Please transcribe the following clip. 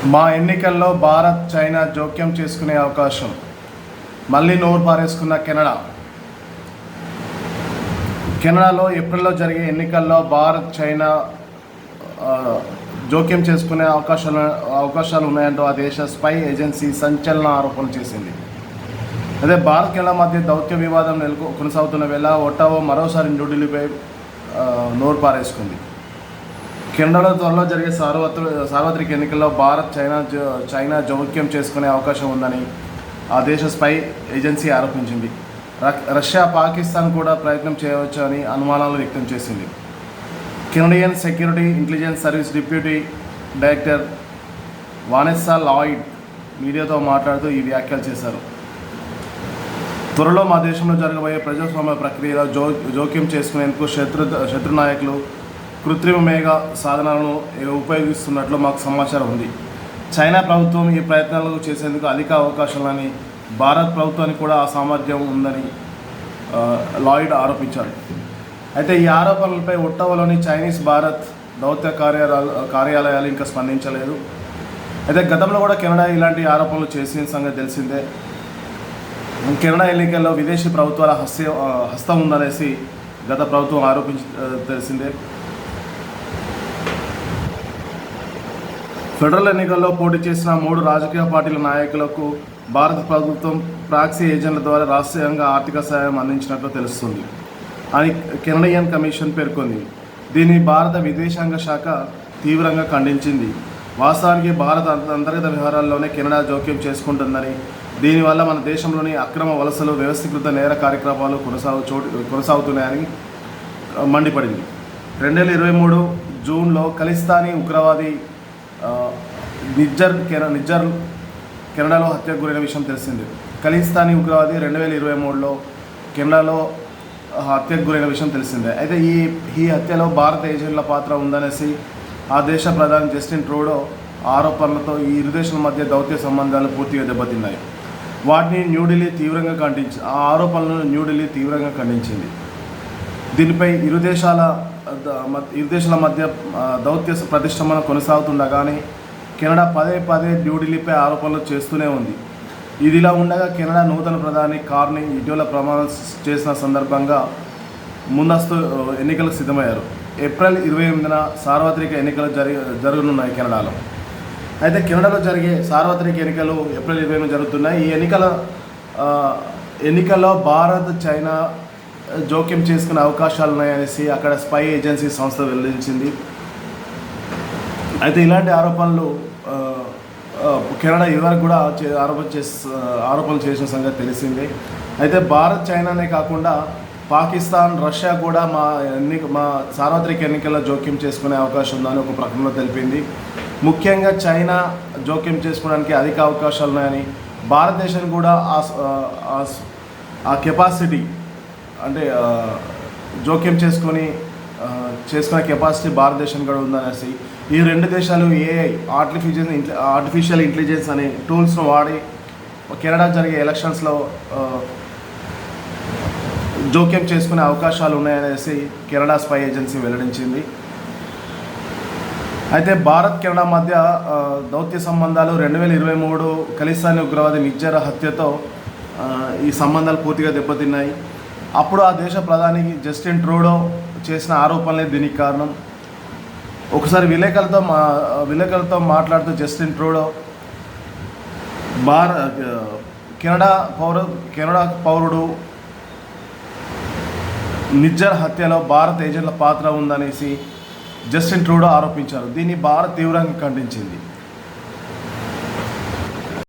మా ఎన్నికల్లో భారత్ చైనా జోక్యం చేసుకునే అవకాశం. మళ్ళీ నోరు పారేసుకున్న కెనడాలో ఏప్రిల్లో జరిగే ఎన్నికల్లో భారత్ చైనా జోక్యం చేసుకునే అవకాశాలు ఉన్నాయంటూ ఆ దేశ స్పై ఏజెన్సీ సంచలన ఆరోపణలు చేసింది. అదే భారత్ కెనడా మధ్య దౌత్య వివాదం కొనసాగుతున్న వేళ ఒట్టావో మరోసారి న్యూఢిల్లీపై నోరు పారేసుకుంది. కెనడాలో త్వరలో జరిగే సార్వత్రిక ఎన్నికల్లో భారత్ చైనా జోక్యం చేసుకునే అవకాశం ఉందని ఆ దేశ స్పై ఏజెన్సీ ఆరోపించింది. రష్యా, పాకిస్తాన్ కూడా ప్రయత్నం చేయవచ్చు అని అనుమానాలు వ్యక్తం చేసింది. Canadian security intelligence service deputy director Vanessa Lloyd మీడియాతో మాట్లాడుతూ ఈ వ్యాఖ్యలు చేశారు. త్వరలో మా దేశంలో జరగబోయే ప్రజాస్వామ్య ప్రక్రియలో జోక్యం చేసుకునేందుకు శత్రు నాయకులు కృత్రిమ మేఘ సాధనాలను ఉపయోగిస్తున్నట్లు మాకు సమాచారం ఉంది. చైనా ప్రభుత్వం ఈ ప్రయత్నాలను చేసేందుకు అధిక అవకాశాలని, భారత్ ప్రభుత్వానికి కూడా ఆ సామర్థ్యం ఉందని లాయిడ్ ఆరోపించారు. అయితే ఈ ఆరోపణలపై ఒట్టావాలోని చైనీస్ భారత్ దౌత్య కార్యాలయాలు ఇంకా స్పందించలేదు. అయితే గతంలో కూడా కెనడా ఇలాంటి ఆరోపణలు చేసిన సంగతి తెలిసిందే. కెనడా ఎన్నికల్లో విదేశీ ప్రభుత్వాల హస్తం ఉందనేసి గత ప్రభుత్వం తెలిసిందే. ఫెడరల్ ఎన్నికల్లో పోటీ చేసిన 3 రాజకీయ పార్టీల నాయకులకు భారత ప్రభుత్వం ప్రాక్సీ ఏజెంట్ల ద్వారా రహస్యంగా ఆర్థిక సహాయం అందించినట్లు తెలుస్తుంది అని కెనడియన్ కమిషన్ పేర్కొంది. దీన్ని భారత విదేశాంగ శాఖ తీవ్రంగా ఖండించింది. వాస్తవానికి భారత అంతర్గత వ్యవహారాల్లోనే కెనడా జోక్యం చేసుకుంటుందని, దీనివల్ల మన దేశంలోని అక్రమ వలసలు, వ్యవస్థీకృత నేర కార్యక్రమాలు కొనసాగుతున్నాయని మండిపడింది. 2023 జూన్లో ఖలిస్తానీ ఉగ్రవాది నిజ్జర్ కెనడాలో హత్యకు గురైన విషయం తెలిసింది. ఖలిస్తానీ ఉగ్రవాది 2023లో కెనడాలో హత్యకు గురైన విషయం తెలిసిందే. అయితే ఈ హత్యలో భారత ఏజెంట్ల పాత్ర ఉందనేసి ఆ దేశ ప్రధాని జస్టిన్ ట్రూడో ఆరోపణలతో ఈ ఇరు దేశాల మధ్య దౌత్య సంబంధాలు పూర్తిగా దెబ్బతిన్నాయి. ఆ ఆరోపణలను న్యూఢిల్లీ తీవ్రంగా ఖండించింది. దీనిపై ఇరు దేశాల మధ్య దౌత్య ప్రతిష్టంభన కొనసాగుతుండగానే కెనడా పదే న్యూఢిల్లీపై ఆరోపణలు చేస్తూనే ఉంది. ఇదిలా ఉండగా కెనడా నూతన ప్రధాని కార్నీ ఇటీవల ప్రమాణం చేసిన సందర్భంగా ముందస్తు ఎన్నికలకు సిద్ధమయ్యారు. ఏప్రిల్ 28న సార్వత్రిక ఎన్నికలు జరగనున్నాయి కెనడాలో. అయితే కెనడాలో జరిగే సార్వత్రిక ఎన్నికలు ఏప్రిల్ 20న జరుగుతున్నాయి. ఈ ఎన్నికల్లో భారత్, చైనా జోక్యం చేసుకునే అవకాశాలు ఉన్నాయనేసి అక్కడ స్పై ఏజెన్సీ సంస్థ వెల్లడించింది. అయితే ఇలాంటి ఆరోపణలు కెనడా ఇదివరకు కూడా ఆరోపణలు చేసిన సంగతి తెలిసిందే. అయితే భారత్, చైనానే కాకుండా పాకిస్తాన్, రష్యా కూడా మా సార్వత్రిక ఎన్నికల్లో జోక్యం చేసుకునే అవకాశం ఉందని ఒక ప్రకటనలో తెలిపింది. ముఖ్యంగా చైనా జోక్యం చేసుకోవడానికి అధిక అవకాశాలు ఉన్నాయని, భారతదేశానికి కూడా ఆ కెపాసిటీ అంటే జోక్యం చేసుకునే కెపాసిటీ భారతదేశం కూడా ఉందనేసి ఈ 2 దేశాలు ఏఐ ఆర్టిఫిషియల్ ఇంటెలిజెన్స్ అనే టూల్స్ను వాడి కెనడా జరిగే ఎలక్షన్స్లో జోక్యం చేసుకునే అవకాశాలు ఉన్నాయనేసి కెనడా స్పై ఏజెన్సీ వెల్లడించింది. అయితే భారత్, కెనడా మధ్య దౌత్య సంబంధాలు 2023 ఖలిస్తానీ ఉగ్రవాది నిజ్జర్ హత్యతో ఈ సంబంధాలు పూర్తిగా దెబ్బతిన్నాయి. అప్పుడు ఆ దేశ ప్రధాని జస్టిన్ ట్రూడో చేసిన ఆరోపణలే దీనికి కారణం. ఒకసారి విలేకరులతో మాట్లాడుతూ జస్టిన్ ట్రూడో కెనడా పౌరుడు నిజ్జర్ హత్యలో భారత ఏజెంట్ల పాత్ర ఉందనేసి జస్టిన్ ట్రూడో ఆరోపించారు. దీన్ని భారత్ తీవ్రంగా ఖండించింది.